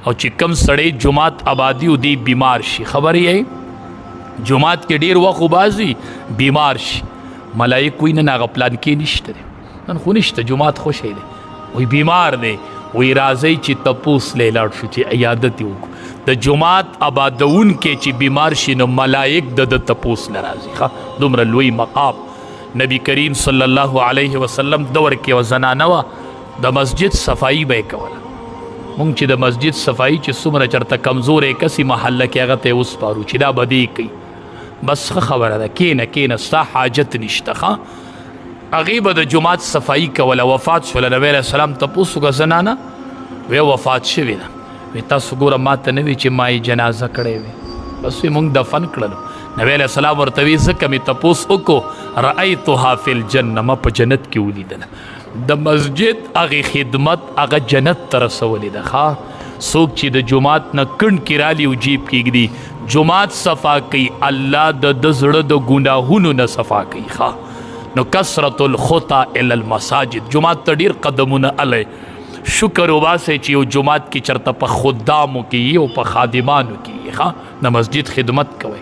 او چې کم سړی جماعت آبادی او دی بیمار شي، خبرې یې جماعت کې ډیر وخت بازي بیمار شي، ملائکه وي نه هغه پلان کې نشته دی، نن خو نشته، جماعت خوشی دی، وی بیمار دی، وی راځي چې تپوس لیلاړ شو چې عیادت وکړو. د جماعت آبادون کې چې بیمار شي نو ملائک د تپوس لراځي. ښه دومره لوی مقام نبی کریم صلی الله علیه وسلم دور کې و زنانه وه د مسجد صفائی به یې کوله. مونږ چې د مسجد صفائی چې څومره چرته کمزورې کسي محله کې هغه ته وسپارو چې دا به دې کوي، بس ښه خبره ده، کینه ستا حاجت نشته. ښه هغې به د جماعت صفائی کوله. وفات شوله، نبی علیه السلام تپوس وکړه زنانه وی وفات شوې ده، وی تاسو ګوره ما ته نه وي چې ما یې جنازه کړې وي، بس وی مونږ دفن کړلو. نبی علیه السلام ورته وی ځکه مې تپوس وکړو رأیتها فی الجنه، ما په جنت کې ولیدله. د مسجد هغې خدمت هغه جنت ته رسولې ده. ښه څوک چې د جماعت نه کڼ کې رالي او جیب کېږدي، جماعت صفا کوي، الله د زړه د ګناهونو نه صفا کوي. ښه نو کثرت الخطا الی المساجد، جماعت ته ډېر قدمونه الی. شکر وباسئ چې یو جماعت کې چرته په خدامو کې او په خادمانو کې ښه د مسجد خدمت کوئ.